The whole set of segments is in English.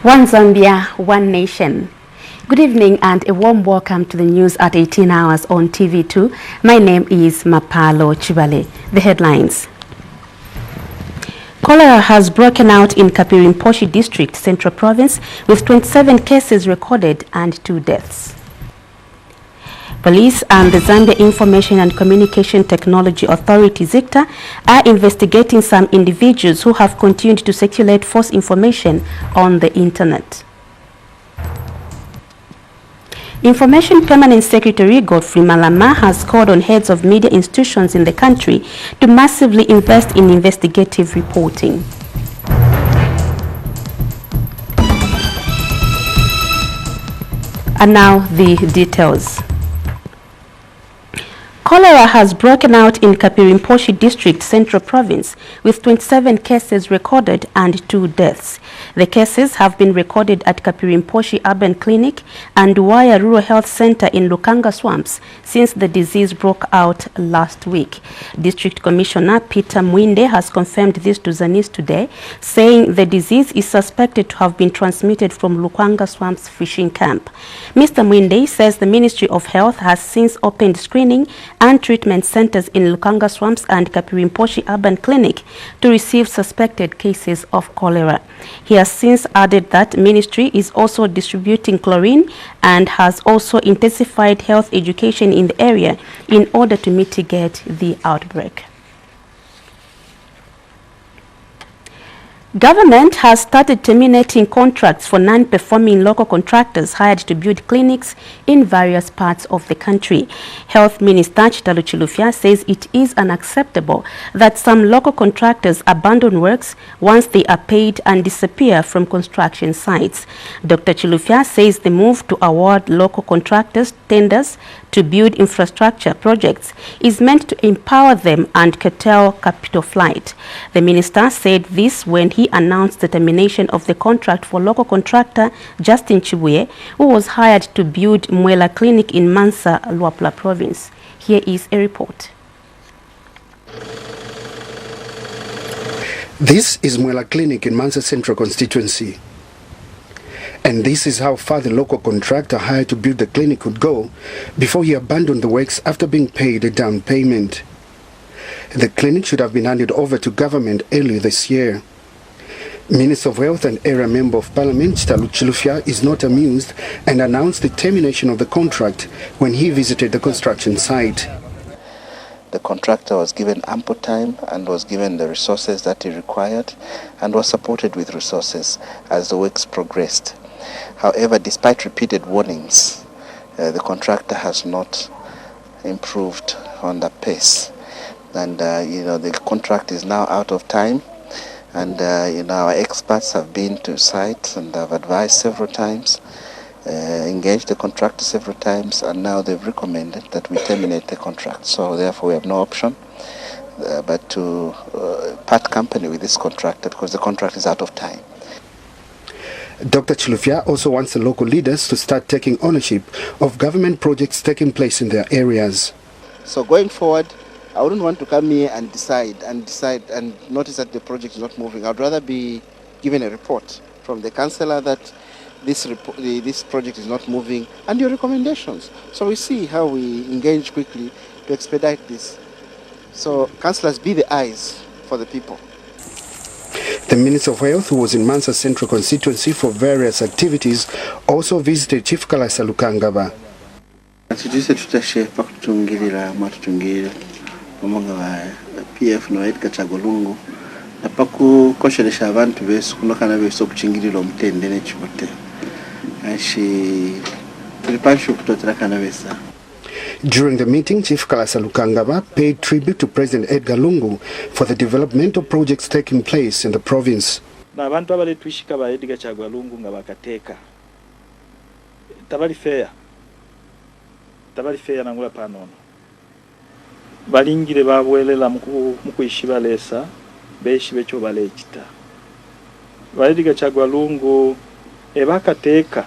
One Zambia, one nation. Good evening and a warm welcome to the news at 18 hours on TV2. My name is Mapalo Chibale. The headlines. Cholera has broken out in Kapirimposhi District, Central Province, with 27 cases recorded and 2 deaths. Police and the Zambia Information and Communication Technology Authority ZICTA are investigating some individuals who have continued to circulate false information on the internet. Information Permanent Secretary Godfrey Malama has called on heads of media institutions in the country to massively invest in investigative reporting. And now the details. Cholera has broken out in Kapirimposhi District, Central Province, with 27 cases recorded and 2 deaths. The cases have been recorded at Kapirimposhi Urban Clinic and Waya Rural Health Center in Lukanga Swamps since the disease broke out last week. District Commissioner Peter Mwinde has confirmed this to Zanis today, saying the disease is suspected to have been transmitted from Lukanga Swamps fishing camp. Mr. Mwinde says the Ministry of Health has since opened screening and treatment centers in Lukanga Swamps and Kapirimposhi Urban Clinic to receive suspected cases of cholera. He has since added that ministry is also distributing chlorine and has also intensified health education in the area in order to mitigate the outbreak. Government has started terminating contracts for non-performing local contractors hired to build clinics in various parts of the country. Health Minister Chitalu Chilufya says it is unacceptable that some local contractors abandon works once they are paid and disappear from construction sites. Dr. Chilufya says the move to award local contractors tenders to build infrastructure projects is meant to empower them and curtail capital flight. The minister said this when he announced the termination of the contract for local contractor Justin Chibuye, who was hired to build Mwela Clinic in Mansa, Luapula Province. Here is a report. This is Mwela Clinic in Mansa Central Constituency. And this is how far the local contractor hired to build the clinic would go before he abandoned the works after being paid a down payment. The clinic should have been handed over to government earlier this year. Minister of Health and Area Member of Parliament Chitalu Chilufya is not amused and announced the termination of the contract when he visited the construction site. The contractor was given ample time and was given the resources that he required and was supported with resources as the works progressed. However, despite repeated warnings, the contractor has not improved on the pace. And, the contract is now out of time. And, our experts have been to site and have advised several times, engaged the contractor several times, and now they've recommended that we terminate the contract. So therefore, we have no option but to part company with this contractor because the contract is out of time. Dr. Chilufya also wants the local leaders to start taking ownership of government projects taking place in their areas. So going forward, I wouldn't want to come here and decide and notice that the project is not moving. I'd rather be given a report from the councillor that this project is not moving and your recommendations. So we see how we engage quickly to expedite this. So councillors, be the eyes for the people. The Minister of Health, who was in Mansa Central Constituency for various activities, also visited Chief Kalasa Lukangaba. PF no edka chagolungu napaku kosheresha abantu besu kunokana besu kuchingirira omutende nechibote ashi tulipansho kutotera kana besa. During the meeting, Chief Kalasa Lukangaba paid tribute to President Edgar Lungu for the developmental projects taking place in the province. Na abantu abale twishika ba Edgar Chagwalungu nga bakateka tabali fair nangula panono balingire babwelela mukuyishiba lesa beshi becho balechita Edgar Chagwalungu ebakateka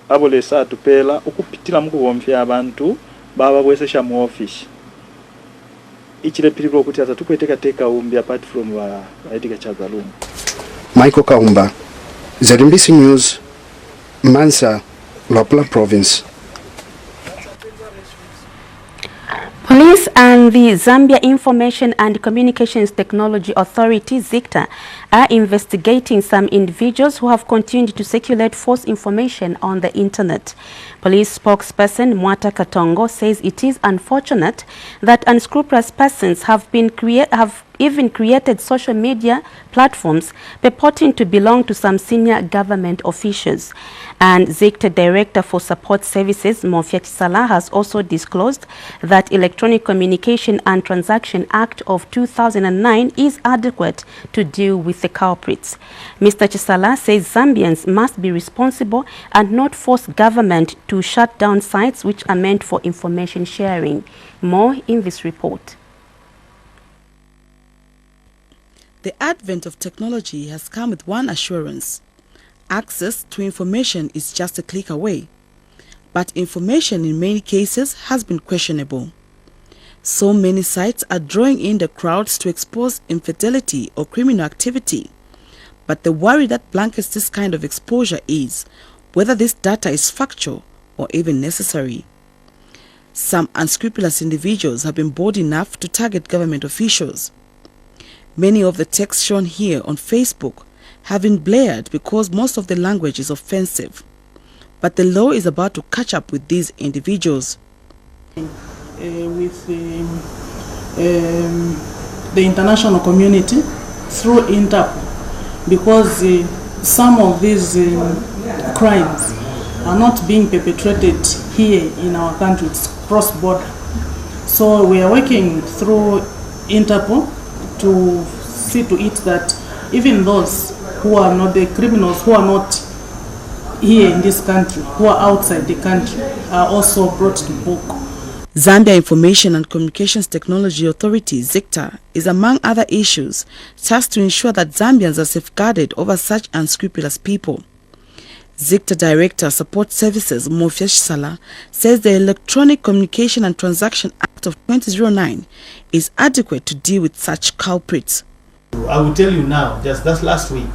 abo lesa atupela okupitira mukubomfya abantu baba bwesesha mu office ichile pilipilo okuti atatukweteka umbi apart from Edgar Chagwalungu. Michael Kaumba, ZNBC News, Mansa, Luapula Province. Police and the Zambia Information and Communications Technology Authority, ZICTA, are investigating some individuals who have continued to circulate false information on the internet. Police spokesperson Mwata Katongo says it is unfortunate that unscrupulous persons have even created social media platforms purporting to belong to some senior government officials. And ZICTA Director for Support Services, Mofia Chisala, has also disclosed that Electronic Communication and Transaction Act of 2009 is adequate to deal with the culprits. Mr. Chisala says Zambians must be responsible and not force government to shut down sites which are meant for information sharing. More in this report. The advent of technology has come with one assurance: access to information is just a click away. But information in many cases has been questionable. So many sites are drawing in the crowds to expose infidelity or criminal activity. But the worry that blankets this kind of exposure is whether this data is factual or even necessary. Some unscrupulous individuals have been bold enough to target government officials. Many of the texts shown here on Facebook have been blared because most of the language is offensive. But the law is about to catch up with these individuals. With the international community through Interpol, because some of these crimes are not being perpetrated here in our country, it's cross-border. So we are working through Interpol to see to it that even those who are not the criminals, who are not here in this country, who are outside the country, are also brought to book. Zambia Information and Communications Technology Authority, ZICTA, is among other issues tasked to ensure that Zambians are safeguarded over such unscrupulous people. ZICTA Director Support Services, Mofia Chisala, says the Electronic Communication and Transaction Act of 2009 is adequate to deal with such culprits. I will tell you now, just last week,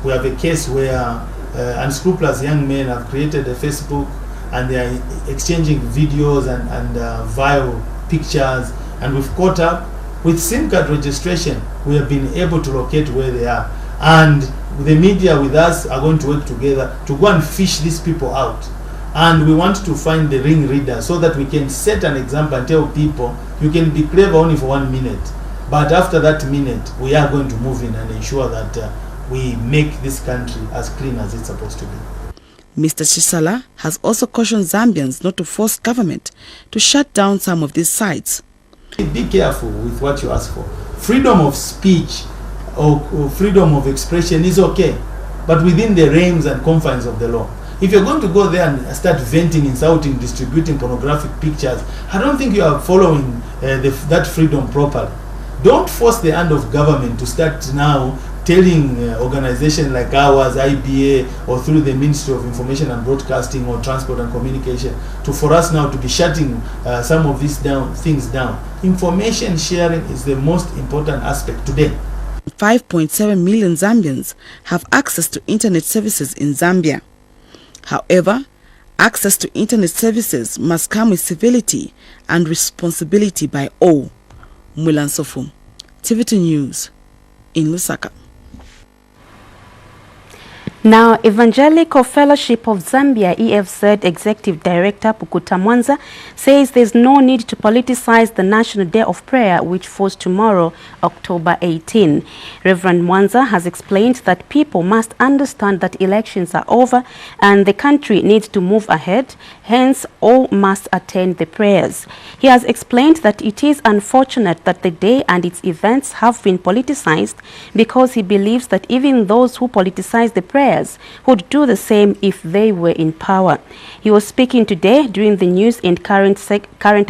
we have a case where unscrupulous young men have created a Facebook and they are exchanging videos and vile pictures, and we've caught up with SIM card registration. We have been able to locate where they are, and the media with us are going to work together to go and fish these people out. And we want to find the ring reader so that we can set an example and tell people you can be clever only for 1 minute, but after that minute we are going to move in and ensure that we make this country as clean as it's supposed to be. Mr. Chisala has also cautioned Zambians not to force government to shut down some of these sites. Be careful with what you ask for. Freedom of speech or freedom of expression is okay, but within the realms and confines of the law. If you're going to go there and start venting, insulting, distributing pornographic pictures, I don't think you are following that freedom properly. Don't force the hand of government to start now telling organizations like ours, IBA, or through the Ministry of Information and Broadcasting or Transport and Communication, for us now to be shutting some of these things down. Information sharing is the most important aspect today. 5.7 million Zambians have access to internet services in Zambia. However, access to internet services must come with civility and responsibility by all. Mulan Sofum, TV2 News, in Lusaka. Now, Evangelical Fellowship of Zambia EFZ Executive Director Pukuta Mwanza says there's no need to politicize the National Day of Prayer, which falls tomorrow, October 18. Reverend Mwanza has explained that people must understand that elections are over and the country needs to move ahead, hence all must attend the prayers. He has explained that it is unfortunate that the day and its events have been politicized, because he believes that even those who politicize the prayers would do the same if they were in power. He was speaking today during the News and Current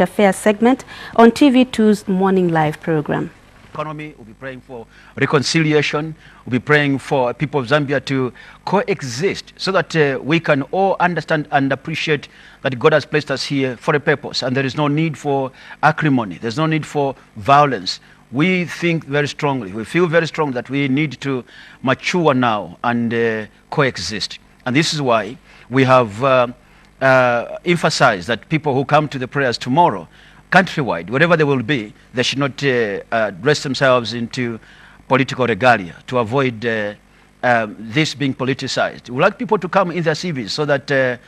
Affairs segment on TV2's Morning Live program. economy, we'll be praying for reconciliation, we'll be praying for people of Zambia to coexist so that we can all understand and appreciate that God has placed us here for a purpose, and there is no need for acrimony, there's no need for violence. We think very strongly, we feel very strongly that we need to mature now and coexist. And this is why we have emphasized that people who come to the prayers tomorrow, countrywide, wherever they will be, they should not dress themselves into political regalia to avoid this being politicized. We would like people to come in their CVs so that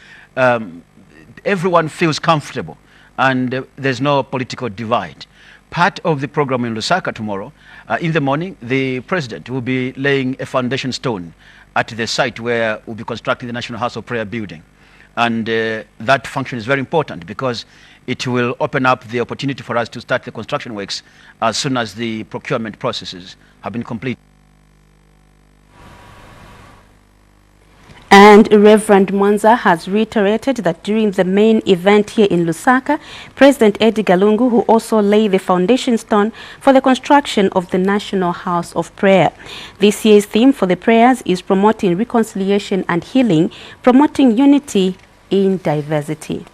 everyone feels comfortable and there's no political divide. Part of the program in Lusaka tomorrow, in the morning, the president will be laying a foundation stone at the site where we'll be constructing the National House of Prayer building. And that function is very important because it will open up the opportunity for us to start the construction works as soon as the procurement processes have been completed. And Reverend Mwanza has reiterated that during the main event here in Lusaka, President Edgar Lungu, who also laid the foundation stone for the construction of the National House of Prayer. This year's theme for the prayers is promoting reconciliation and healing, promoting unity in diversity.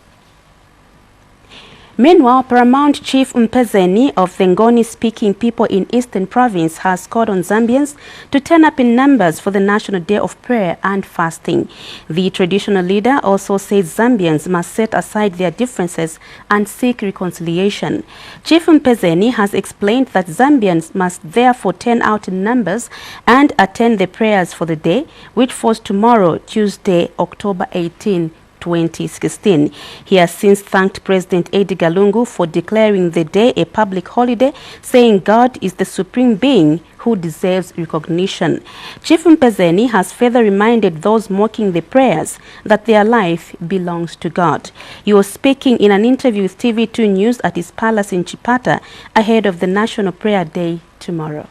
Meanwhile, Paramount Chief Mpezeni of the Ngoni-speaking people in Eastern Province has called on Zambians to turn up in numbers for the National Day of Prayer and Fasting. The traditional leader also says Zambians must set aside their differences and seek reconciliation. Chief Mpezeni has explained that Zambians must therefore turn out in numbers and attend the prayers for the day, which falls tomorrow, Tuesday, October 18, 2016. He has since thanked President Edgar Lungu for declaring the day a public holiday, saying God is the supreme being who deserves recognition. Chief Mpezeni has further reminded those mocking the prayers that their life belongs to God. He was speaking in an interview with TV2 News at his palace in Chipata ahead of the National Prayer Day tomorrow.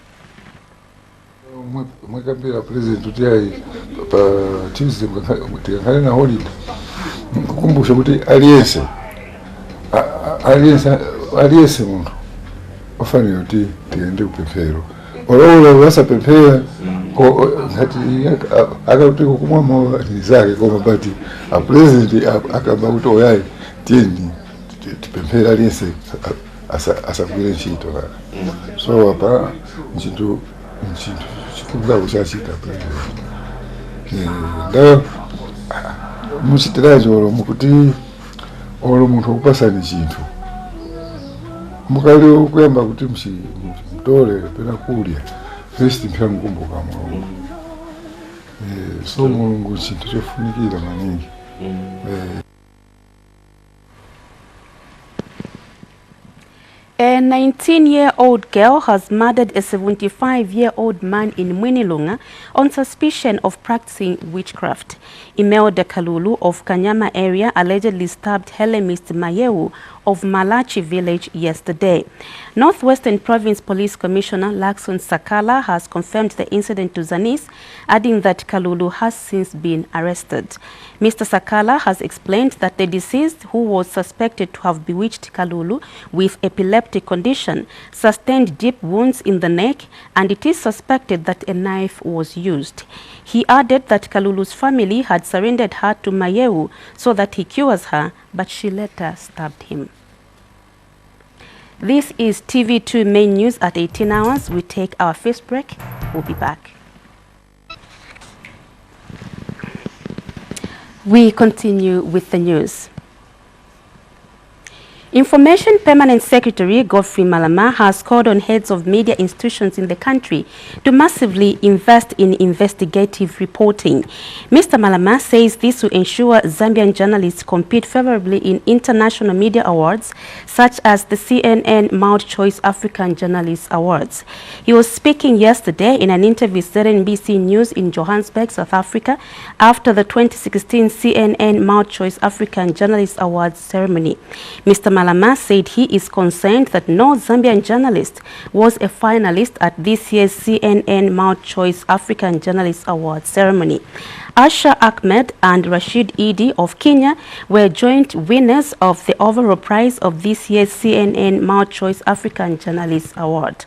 Mwakambira president utiai pa Tuesday mtikangana na holiday kukumbusha kuti aliyense muntu ofanira kuti tiende kupemphero olola wasapemphera ngati akakuti kumwa mowa ni zake koma bati a president akamba kuti oyayi tieni tipemphera aliyense asagwire ntchito so apa ntchito chikubwa kuchachita nda muchitiracho olo mukuti olo muntu okupasani chinthu mukali kuyamba kuti mtole pena kulya first mpira mkumbuka mwa so mulungu chinthu chofunikira maningi. A 19-year-old girl has murdered a 75-year-old man in Mwinilunga on suspicion of practicing witchcraft. Imelda Kalulu of Kanyama area allegedly stabbed Helemist Mayewu of Malachi village yesterday. Northwestern Province Police Commissioner Lakson Sakala has confirmed the incident to Zanis, adding that Kalulu has since been arrested. Mr. Sakala has explained that the deceased, who was suspected to have bewitched Kalulu with epileptic condition, sustained deep wounds in the neck, and it is suspected that a knife was used. He added that Kalulu's family had surrendered her to Mayewu so that he cures her, but she later stabbed him. This is TV2 Main News at 18 hours. We take our first break. We'll be back. We continue with the news. Information Permanent Secretary Godfrey Malama has called on heads of media institutions in the country to massively invest in investigative reporting. Mr. Malama says this will ensure Zambian journalists compete favorably in international media awards such as the CNN Mount Choice African Journalist Awards. He was speaking yesterday in an interview with ZNBC News in Johannesburg, South Africa, after the 2016 CNN Mount Choice African Journalist Awards ceremony. Mr. Malama said he is concerned that no Zambian journalist was a finalist at this year's CNN Mount Choice African Journalist Awards ceremony. Asha Ahmed and Rashid Idi of Kenya were joint winners of the overall prize of this year's CNN Mount Choice African Journalist Award.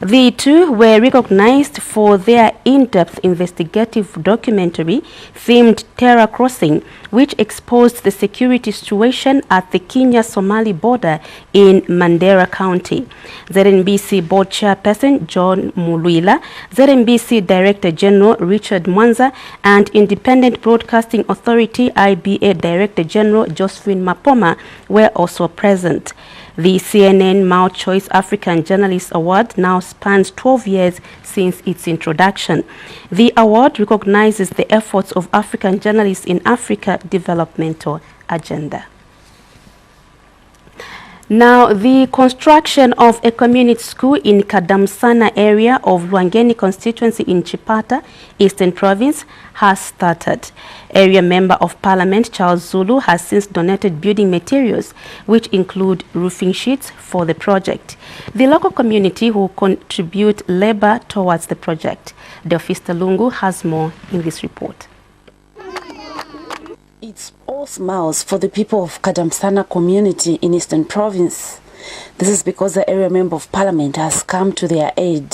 The two were recognized for their in-depth investigative documentary themed Terror Crossing, which exposed the security situation at the Kenya-Somali border in Mandera County. ZNBC Board Chairperson John Mulwila, ZNBC Director General Richard Mwanza, and Independent Broadcasting Authority IBA Director General Josephine Mapoma were also present. The CNN Mouth Choice African Journalist Award now spans 12 years since its introduction. The award recognizes the efforts of African journalists in Africa developmental agenda. Now, the construction of a community school in Kadamsana area of Lwangeni constituency in Chipata, Eastern Province, has started. Area Member of Parliament Charles Zulu has since donated building materials, which include roofing sheets for the project. The local community will contribute labor towards the project. Deofista Lungu has more in this report. It's all smiles for the people of Kadamsana community in Eastern Province. This is because the area Member of Parliament has come to their aid.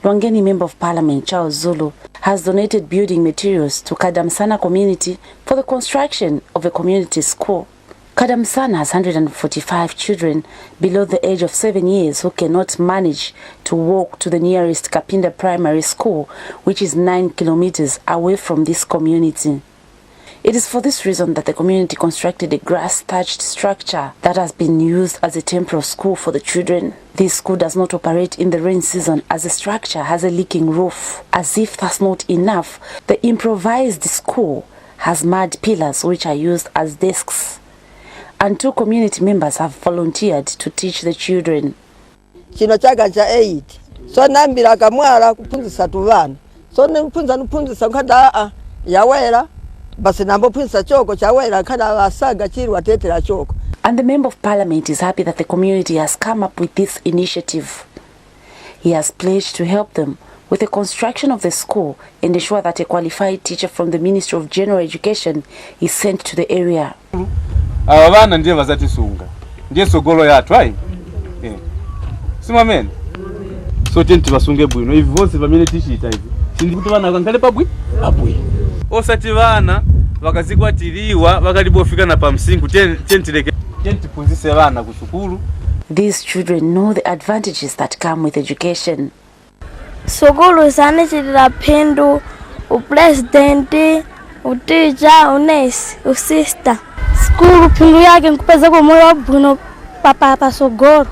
Lwangeni Member of Parliament Charles Zulu has donated building materials to Kadamsana community for the construction of a community school. Kadamsana has 145 children below the age of 7 years who cannot manage to walk to the nearest Kapinda Primary School, which is 9 kilometers away from this community. It is for this reason that the community constructed a grass-thatched structure that has been used as a temporary school for the children. This school does not operate in the rain season as the structure has a leaking roof. As if that's not enough, the improvised school has mud pillars which are used as desks. And 2 community members have volunteered to teach the children. Chino chaka cha 8. So nambira kamwala kupunzisa tuvana. So nupunzisa nkada yawera. And the Member of Parliament is happy that the community has come up with this initiative. He has pledged to help them with the construction of the school and ensure that a qualified teacher from the Ministry of General Education is sent to the area. Abana ndiye bazatisunga. Ndiye sogolo yatu hai. Simamene. So tenti basunge bwino. Ivi vose bamene tishita hivi. Sindi kuti bana kankale pabwi? Abwi. Osati bana bakazikwatiriwa bakalibofika na pamsingu tentipunzise bana ku sukulu. These children know the advantages that come with education. Sukulu sanechitira phindu, upresidenti, utija, unesi, usista. Sukulu phindu yake nkupeza kwa moyo wabwino papa sogoro.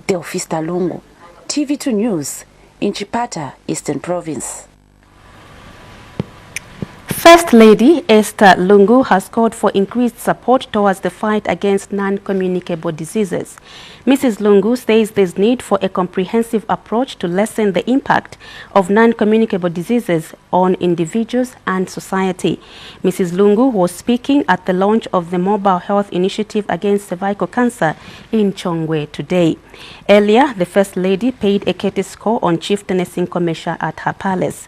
Deofista Lungu, TV2 News in Chipata, Eastern Province. First Lady Esther Lungu has called for increased support towards the fight against non-communicable diseases. Mrs. Lungu says there's need for a comprehensive approach to lessen the impact of non-communicable diseases on individuals and society. Mrs. Lungu was speaking at the launch of the Mobile Health Initiative against cervical cancer in Chongwe today. Earlier, the First Lady paid a courtesy call on Chieftainess Nkomesha at her palace.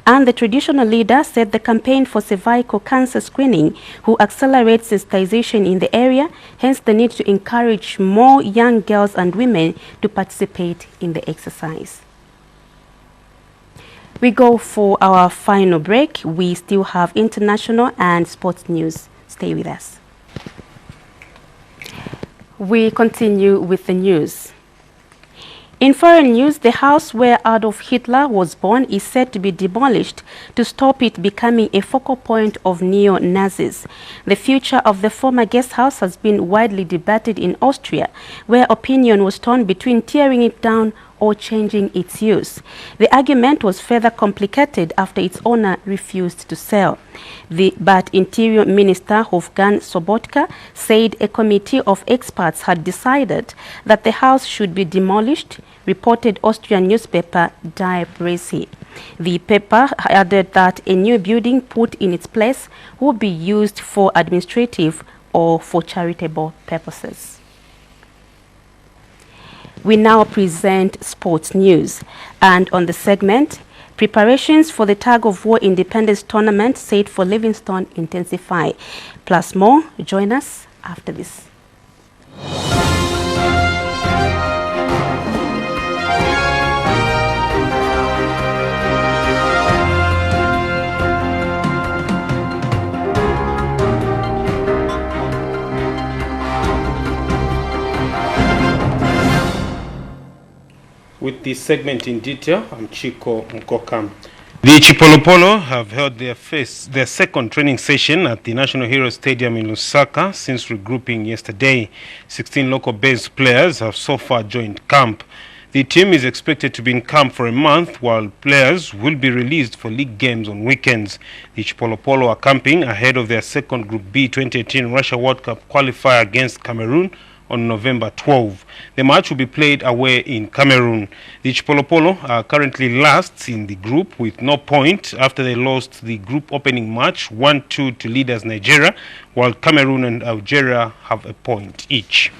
And the traditional leader said the campaign for cervical cancer screening will accelerate sensitization in the area, hence the need to encourage more young girls and women to participate in the exercise. We go for our final break. We still have international and sports news. Stay with us. We continue with the news. In foreign news, the house where Adolf Hitler was born is said to be demolished to stop it becoming a focal point of neo-Nazis. The future of the former guest house has been widely debated in Austria, where opinion was torn between tearing it down or changing its use. The argument was further complicated after its owner refused to sell. But Interior Minister Wolfgang Sobotka said a committee of experts had decided that the house should be demolished, reported Austrian newspaper Die Presse. The paper added that a new building put in its place would be used for administrative or for charitable purposes. We now present sports news, and on the segment, preparations for the tug-of-war independence tournament set for Livingstone intensify. Plus more, join us after this. With this segment in detail, I'm Chico Mkokam. The Chipolopolo have held their second training session at the National Hero Stadium in Lusaka since regrouping yesterday. 16 local-based players have so far joined camp. The team is expected to be in camp for a month, while players will be released for league games on weekends. The Chipolopolo are camping ahead of their second Group B 2018 Russia World Cup qualifier against Cameroon on November 12. The match will be played away in Cameroon. The Chipolopolo are currently last in the group with no point after they lost the group opening match 1-2 to leaders Nigeria, while Cameroon and Algeria have a point each.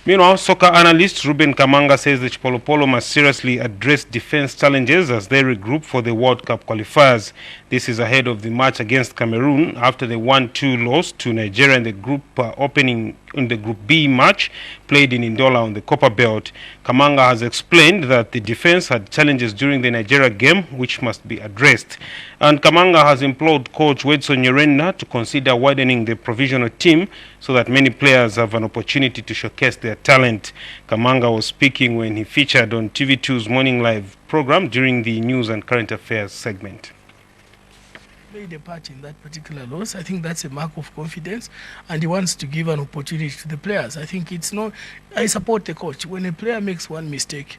Meanwhile, soccer analyst Ruben Kamanga says the Chipolopolo must seriously address defense challenges as they regroup for the World Cup qualifiers. This is ahead of the match against Cameroon after the 1-2 loss to Nigeria in the group opening in the Group B match played in Ndola on the Copper Belt. Kamanga has explained that the defense had challenges during the Nigeria game which must be addressed. And Kamanga has implored coach Wedson Nyirenda to consider widening the provisional team so that many players have an opportunity to showcase their talent. Kamanga was speaking when he featured on TV2's Morning Live program during the News and Current Affairs segment. Played a part in that particular loss. I think that's a mark of confidence, and he wants to give an opportunity to the players. I think it's not. I support the coach. When a player makes one mistake,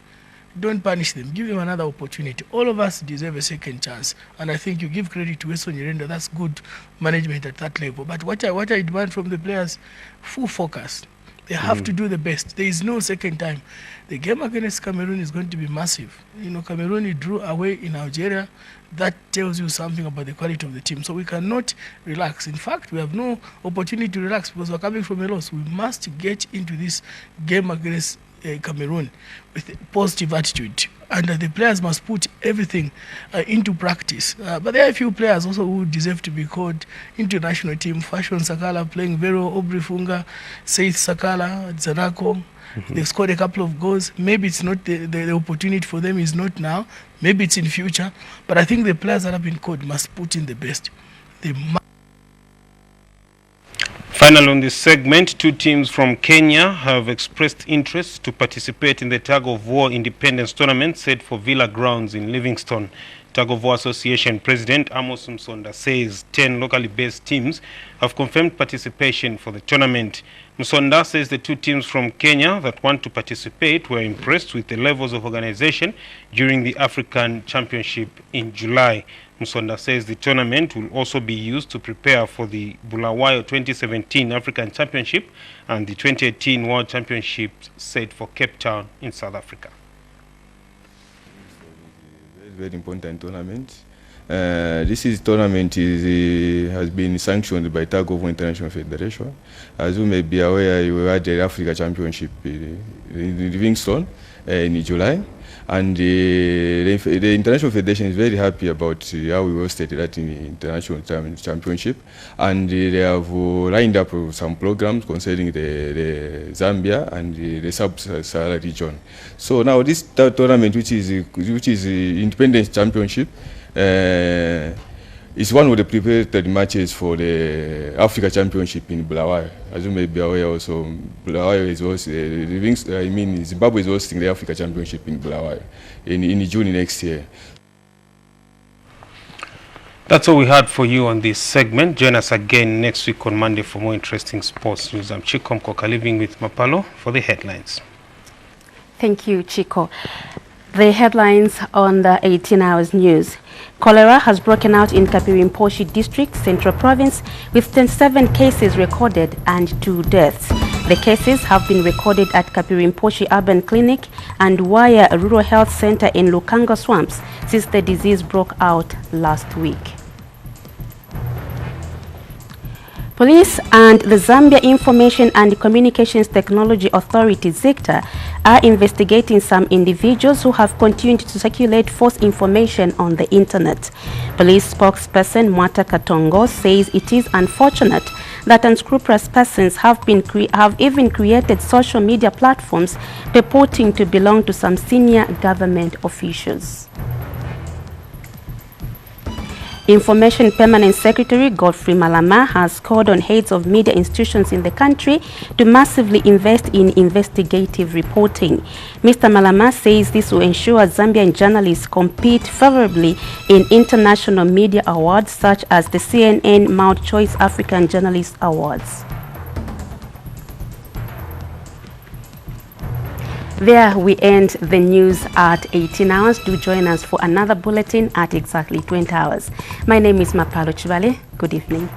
don't punish them. Give them another opportunity. All of us deserve a second chance, and I think you give credit to Wedson Nyirenda. That's good management at that level. But what I demand from the players, full focus. They have to do the best. There is no second time. The game against Cameroon is going to be massive. You know, Cameroon drew away in Algeria. That tells you something about the quality of the team. So we cannot relax. In fact, we have no opportunity to relax because we're coming from a loss. We must get into this game against Cameroon with a positive attitude. And the players must put everything into practice. But there are a few players also who deserve to be called into the national team. Fashion Sakala playing Vero, Aubrey Funga, Saith Sakala, Zanako. They've scored a couple of goals. Maybe it's not the opportunity for them is not now. Maybe it's in future. But I think the players that have been called must put in the best. They must. Finally, on this segment, two teams from Kenya have expressed interest to participate in the tug-of-war independence tournament set for Villa Grounds in Livingstone. Tug-of-War Association President Amos Msonda says 10 locally based teams have confirmed participation for the tournament. Msonda says the two teams from Kenya that want to participate were impressed with the levels of organization during the African Championship in July. Msonda says the tournament will also be used to prepare for the Bulawayo 2017 African Championship and the 2018 World Championship set for Cape Town in South Africa. Very important tournament. This tournament has been sanctioned by Tug-of-War International Federation. As you may be aware, you had the Africa Championship in Livingstone in July. And the International Federation is very happy about how we hosted that in the International Championship. And they have lined up some programs concerning the Zambia and the Sub-Saharan region. So now this tournament, which is Independence Championship, is one of the prepared matches for the Africa Championship in Bulawayo. As you may be aware, also Bulawayo is also Zimbabwe is hosting the Africa Championship in Bulawayo in June next year. That's all we had for you on this segment. Join us again next week on Monday for more interesting sports news. I'm Chico Mkoka, living with Mapalo for the headlines. Thank you, Chico. The headlines on the 18 hours news. Cholera has broken out in Kapirimposhi District, Central Province, with 27 cases recorded and 2 deaths. The cases have been recorded at Kapirimposhi Urban Clinic and Waya Rural Health Center in Lukanga Swamps since the disease broke out last week. Police and the Zambia Information and Communications Technology Authority, ZICTA, are investigating some individuals who have continued to circulate false information on the internet. Police spokesperson Mwata Katongo says it is unfortunate that unscrupulous persons have even created social media platforms purporting to belong to some senior government officials. Information Permanent Secretary Godfrey Malama has called on heads of media institutions in the country to massively invest in investigative reporting. Mr. Malama says this will ensure Zambian journalists compete favorably in international media awards such as the CNN Mount Choice African Journalist Awards. There we end the news at 18 hours. Do join us for another bulletin at exactly 20 hours. My name is Mapalo Chibale. Good evening.